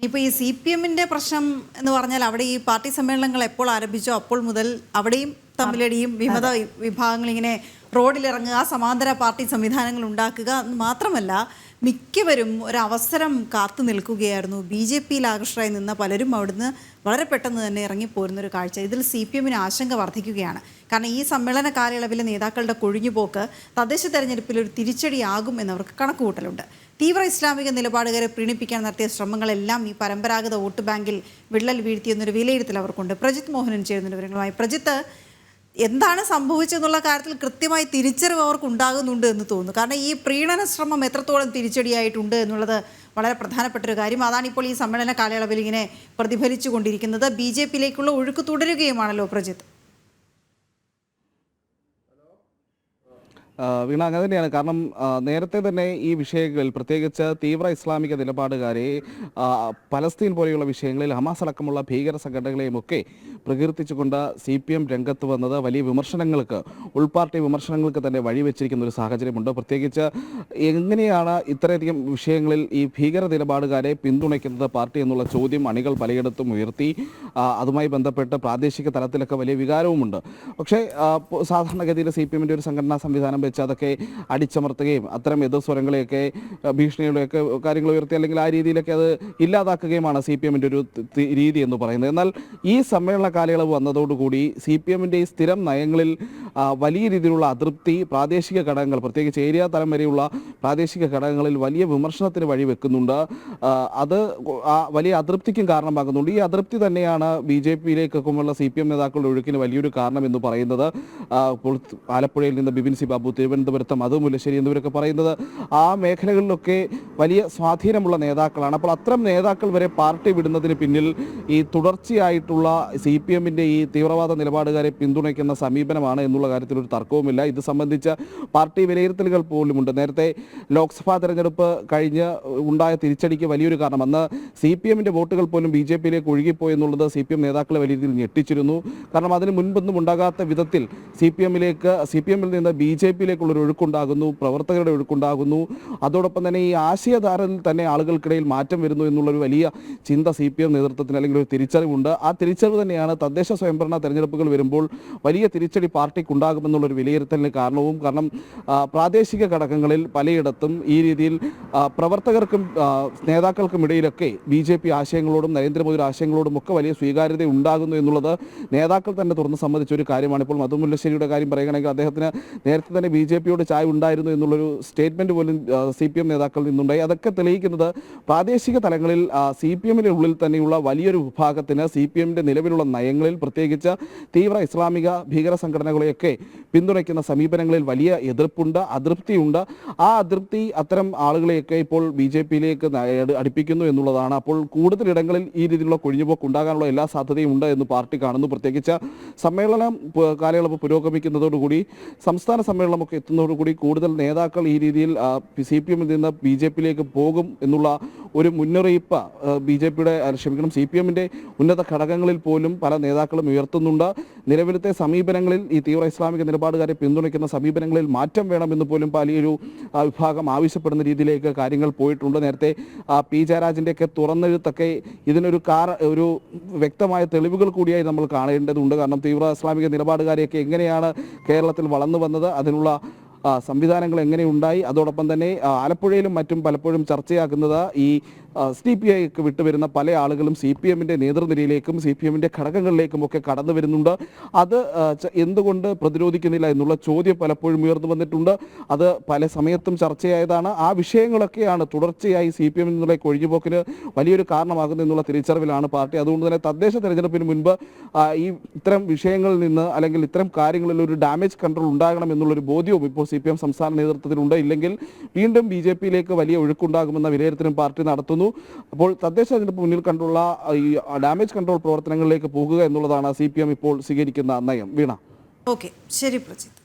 ഇപ്പോൾ ഈ CPM-ന്റെ പ്രശ്നം എന്ന് പറഞ്ഞാൽ അവിടെ ഈ പാർട്ടി സമ്മേളനങ്ങൾ എപ്പോൾ ആരംഭിച്ചോ അപ്പോൾ മുതൽ അവിടെയും തമ്മിലടിയും വിമത വിഭാഗങ്ങൾ ഇങ്ങനെ റോഡിലിറങ്ങുക, സമാന്തര പാർട്ടി സംവിധാനങ്ങൾ ഉണ്ടാക്കുക എന്ന് മാത്രമല്ല മിക്കവരും ഒരവസരം കാത്തു നിൽക്കുകയായിരുന്നു. BJP-യിൽ ആകർഷകരായി നിന്ന പലരും അവിടുന്ന് വളരെ പെട്ടെന്ന് തന്നെ ഇറങ്ങിപ്പോരുന്നൊരു കാഴ്ച. ഇതിൽ CPM-ന് ആശങ്ക വർദ്ധിക്കുകയാണ്. കാരണം ഈ സമ്മേളന കാലയളവിലെ നേതാക്കളുടെ കൊഴിഞ്ഞുപോക്ക് തദ്ദേശ തെരഞ്ഞെടുപ്പിൽ ഒരു തിരിച്ചടിയാകും എന്നവർക്ക് കണക്കുകൂട്ടലുണ്ട്. തീവ്ര ഇസ്ലാമിക നിലപാടുകാരെ പ്രീണിപ്പിക്കാൻ നടത്തിയ ശ്രമങ്ങളെല്ലാം ഈ പരമ്പരാഗത വോട്ട് ബാങ്കിൽ വിള്ളൽ വീഴ്ത്തിയെന്നൊരു വിലയിരുത്തൽ അവർക്കുണ്ട്. പ്രജിത്ത് മോഹനൻ ചേരുന്ന വിവരങ്ങളുമായി. പ്രജിത്ത്, എന്താണ് സംഭവിച്ചതെന്നുള്ള കാര്യത്തിൽ കൃത്യമായി തിരിച്ചറിവ് അവർക്ക് ഉണ്ടാകുന്നുണ്ട് എന്ന് തോന്നുന്നു. കാരണം ഈ പ്രീണന ശ്രമം എത്രത്തോളം തിരിച്ചടിയായിട്ടുണ്ട് എന്നുള്ളത് വളരെ പ്രധാനപ്പെട്ട ഒരു കാര്യം. അതാണ് ഇപ്പോൾ ഈ സമ്മേളന കാലയളവിൽ ഇങ്ങനെ പ്രതിഫലിച്ചു കൊണ്ടിരിക്കുന്നത്. BJP-യിലേക്കുള്ള ഒഴുക്ക് തുടരുകയുമാണല്ലോ പ്രജിത്ത്. വീണ, അങ്ങനെ തന്നെയാണ്. കാരണം നേരത്തെ തന്നെ ഈ വിഷയങ്ങളിൽ പ്രത്യേകിച്ച് തീവ്ര ഇസ്ലാമിക നിലപാടുകാരെ പലസ്തീൻ പോലെയുള്ള വിഷയങ്ങളിൽ ഹമാസ് അടക്കമുള്ള ഭീകര സംഘടനകളെയുമൊക്കെ പ്രകീർത്തിച്ചുകൊണ്ട് CPM രംഗത്ത് വന്നത് വലിയ വിമർശനങ്ങൾക്ക്, ഉൾപാർട്ടി വിമർശനങ്ങൾക്ക് തന്നെ വഴിവെച്ചിരിക്കുന്ന ഒരു സാഹചര്യമുണ്ട്. പ്രത്യേകിച്ച് എങ്ങനെയാണ് ഇത്രയധികം വിഷയങ്ങളിൽ ഈ ഭീകര നിലപാടുകാരെ പിന്തുണയ്ക്കുന്നത് പാർട്ടി എന്നുള്ള ചോദ്യം അണികൾ പലയിടത്തും ഉയർത്തി. അതുമായി ബന്ധപ്പെട്ട് പ്രാദേശിക തലത്തിലൊക്കെ വലിയ വികാരവുമുണ്ട്. പക്ഷേ സാധാരണഗതിയിൽ CPM-ൻ്റെ ഒരു സംഘടനാ സംവിധാനം വെച്ച് അതൊക്കെ അടിച്ചമർത്തുകയും അത്തരം എതിർസ്വരങ്ങളെയൊക്കെ ഭീഷണിയുടെയൊക്കെ കാര്യങ്ങൾ ഉയർത്തി അല്ലെങ്കിൽ ആ രീതിയിലൊക്കെ അത് ഇല്ലാതാക്കുകയുമാണ് CPM-ൻ്റെ ഒരു രീതി എന്ന് പറയുന്നത്. എന്നാൽ ഈ സമ്മേളന കാലയളവ് വന്നതോടുകൂടി CPM-ൻ്റെ ഈ സ്ഥിരം നയങ്ങളിൽ വലിയ രീതിയിലുള്ള അതൃപ്തി പ്രാദേശിക ഘടകങ്ങൾ, പ്രത്യേകിച്ച് ഏരിയ തലം വരെയുള്ള പ്രാദേശിക ഘടകങ്ങളിൽ വലിയ വിമർശനത്തിന് വഴിവെക്കുന്നുണ്ട്. അത് വലിയ അതൃപ്തിക്കും കാരണമാകുന്നുണ്ട്. ഈ അതൃപ്തി തന്നെയാണ് BJP-യിലേക്കൊക്കെയുള്ള CPM നേതാക്കളുടെ ഒഴുക്കിന് വലിയൊരു കാരണം എന്ന് പറയുന്നത്. ആലപ്പുഴയിൽ നിന്ന് ബിപിൻ സി ബാബു, തിരുവനന്തപുരത്ത് മധു മുല്ലശ്ശേരി എന്നിവരൊക്കെ പറയുന്നത് ആ മേഖലകളിലൊക്കെ വലിയ സ്വാധീനമുള്ള നേതാക്കളാണ്. അപ്പോൾ അത്തരം നേതാക്കൾ വരെ പാർട്ടി വിടുന്നതിന് പിന്നിൽ ഈ തുടർച്ചയായിട്ടുള്ള CPM-ൻ്റെ ഈ തീവ്രവാദ നിലപാടുകാരെ പിന്തുണയ്ക്കുന്ന സമീപനമാണ് എന്നുള്ള കാര്യത്തിൽ ഒരു തർക്കവുമില്ല. ഇത് സംബന്ധിച്ച പാർട്ടി വിലയിരുത്തലുകൾ പോലുമുണ്ട്. നേരത്തെ ലോക്സഭാ തെരഞ്ഞെടുപ്പ് കഴിഞ്ഞ് ഉണ്ടായ തിരിച്ചടിക്ക് വലിയൊരു കാരണം അന്ന് CPM-ൻ്റെ വോട്ടുകൾ പോലും BJP-യിലേക്ക് ഒഴുകിപ്പോയി എന്നുള്ളത് CPM നേതാക്കളെ വലിയ രീതിയിൽ ഞെട്ടിച്ചിരുന്നു. കാരണം അതിന് മുൻപൊന്നും ഉണ്ടാകാത്ത വിധത്തിൽ CPM-ൽ നിന്ന് BJP-യിലേക്കുള്ളൊരു ഒഴുക്കുണ്ടാകുന്നു, പ്രവർത്തകരുടെ ഒഴുക്കുണ്ടാകുന്നു. അതോടൊപ്പം തന്നെ ഈ ആശയധാരയിൽ തന്നെ ആളുകൾക്കിടയിൽ മാറ്റം വരുന്നു എന്നുള്ളൊരു വലിയ ചിന്ത CPM നേതൃത്വത്തിന് അല്ലെങ്കിൽ ഒരു തിരിച്ചറിവുണ്ട്. ആ തിരിച്ചറിവ് തന്നെയാണ് തദ്ദേശ സ്വയംഭരണ തെരഞ്ഞെടുപ്പുകൾ വരുമ്പോൾ വലിയ തിരിച്ചടി പാർട്ടിക്കുണ്ടാകുമെന്നുള്ളൊരു വിലയിരുത്തലിന് കാരണവും. കാരണം പ്രാദേശിക ഘടകങ്ങളിൽ പലയിടത്തും ഈ രീതിയിൽ പ്രവർത്തകർക്കും നേതാക്കൾക്കും ഇടയിലൊക്കെ BJP ആശയങ്ങളോടും നരേന്ദ്രമോദി ആശയങ്ങളോടും ഒക്കെ വലിയ സ്വീകാര്യത ഉണ്ടാകുന്നു എന്നുള്ളത് നേതാക്കൾ തന്നെ തുറന്ന് സമ്മതിച്ച ഒരു കാര്യമാണ്. ഇപ്പോൾ മധു മുല്ലശ്ശേരിയുടെ കാര്യം പറയുകയാണെങ്കിൽ അദ്ദേഹത്തിന് നേരത്തെ തന്നെ BJP-യോട് ചായ ഉണ്ടായിരുന്നു എന്നുള്ളൊരു സ്റ്റേറ്റ്മെൻറ്റ് പോലും CPM നേതാക്കളിൽ നിന്നുണ്ടായി. അതൊക്കെ തെളിയിക്കുന്നത് പ്രാദേശിക തലങ്ങളിൽ CPM-ന് ഉള്ളിൽ തന്നെയുള്ള വലിയൊരു വിഭാഗത്തിന് CPM-ൻ്റെ നിലവിലുള്ള നയങ്ങളിൽ, പ്രത്യേകിച്ച് തീവ്ര ഇസ്ലാമിക ഭീകര സംഘടനകളെയൊക്കെ പിന്തുണയ്ക്കുന്ന സമീപനങ്ങളിൽ വലിയ എതിർപ്പുണ്ട്, അതൃപ്തിയുണ്ട്. ആ അതൃപ്തി അത്തരം ആളുകളെയൊക്കെ ഇപ്പോൾ BJP-യിലേക്ക് അടുപ്പിക്കുന്നു എന്നുള്ളതാണ്. അപ്പോൾ കൂടുതലിടങ്ങളിൽ ഈ രീതിയിലുള്ള കൊഴിഞ്ഞുപോക്ക് ഉണ്ടാകാനുള്ള എല്ലാ സാധ്യതയും ഉണ്ട് എന്ന് പാർട്ടി കാണുന്നു. പ്രത്യേകിച്ച് സമ്മേളനം കാലയളവ് പുരോഗമിക്കുന്നതോടുകൂടി, സംസ്ഥാന സമ്മേളനമൊക്കെ എത്തുന്നതോടുകൂടി കൂടുതൽ നേതാക്കൾ ഈ രീതിയിൽ CPM-ൽ നിന്ന് BJP-യിലേക്ക് പോകും എന്നുള്ള ഒരു മുന്നറിയിപ്പ് CPM-ൻ്റെ ഉന്നത ഘടകങ്ങളിൽ പോലും പല നേതാക്കളും ഉയർത്തുന്നുണ്ട്. നിലവിലത്തെ സമീപനങ്ങളിൽ ഈ തീവ്ര ഇസ്ലാമിക നിലപാടുകാരെ പിന്തുണയ്ക്കുന്ന സമീപനങ്ങളിൽ മാറ്റം വേണമെന്ന് പോലും വലിയൊരു വിഭാഗം ആവശ്യപ്പെടുന്ന രീതിയിലേക്ക് കാര്യങ്ങൾ പോയിട്ടുണ്ട്. നേരത്തെ P. ജയരാജൻ്റെയൊക്കെ തുറന്നെഴുത്തൊക്കെ ഇതിനൊരു ഒരു വ്യക്തമായ തെളിവുകൾ കൂടിയായി നമ്മൾ കാണേണ്ടതുണ്ട്. കാരണം തീവ്ര ഇസ്ലാമിക നിലപാടുകാരെയൊക്കെ എങ്ങനെയാണ് കേരളത്തിൽ വളർന്നു വന്നത്, അതിനുള്ള സംവിധാനങ്ങൾ എങ്ങനെയുണ്ടായി, അതോടൊപ്പം തന്നെ ആലപ്പുഴയിലും മറ്റും പലപ്പോഴും ചർച്ചയാക്കുന്നത് ഈ SDPI-ക്ക് വിട്ടുവരുന്ന പല ആളുകളും CPM-ൻ്റെ നേതൃനിരയിലേക്കും CPM-ൻ്റെ ഘടകങ്ങളിലേക്കും ഒക്കെ കടന്നു വരുന്നുണ്ട്. അത് എന്തുകൊണ്ട് പ്രതിരോധിക്കുന്നില്ല എന്നുള്ള ചോദ്യം പലപ്പോഴും ഉയർന്നു വന്നിട്ടുണ്ട്. അത് പല സമയത്തും ചർച്ചയായതാണ്. ആ വിഷയങ്ങളൊക്കെയാണ് തുടർച്ചയായി CPM എന്നുള്ള കൊഴിഞ്ഞുപോക്കിന് വലിയൊരു കാരണമാകുന്നു എന്നുള്ള തിരിച്ചറിവിലാണ് പാർട്ടി. അതുകൊണ്ട് തന്നെ തദ്ദേശ തെരഞ്ഞെടുപ്പിന് മുൻപ് ഈ ഇത്തരം വിഷയങ്ങളിൽ നിന്ന് അല്ലെങ്കിൽ ഇത്തരം കാര്യങ്ങളിൽ ഒരു ഡാമേജ് കൺട്രോൾ ഉണ്ടാകണം എന്നുള്ളൊരു ബോധ്യവും ഇപ്പോൾ CPM സംസ്ഥാന നേതൃത്വത്തിനുണ്ട്. ഇല്ലെങ്കിൽ വീണ്ടും BJP-യിലേക്ക് വലിയ ഒഴുക്കുണ്ടാകുമെന്ന വിലയിരുത്തലും പാർട്ടി നടത്തുന്നു. അപ്പോൾ തദ്ദേശ തെരഞ്ഞെടുപ്പ് മുന്നിൽ കണ്ടുള്ള ഈ ഡാമേജ് കൺട്രോൾ പ്രവർത്തനങ്ങളിലേക്ക് പോകുക എന്നുള്ളതാണ് CPM ഇപ്പോൾ സ്വീകരിക്കുന്ന നയം. വീണ. ഓക്കെ, ശരി പ്രജിത്ത്.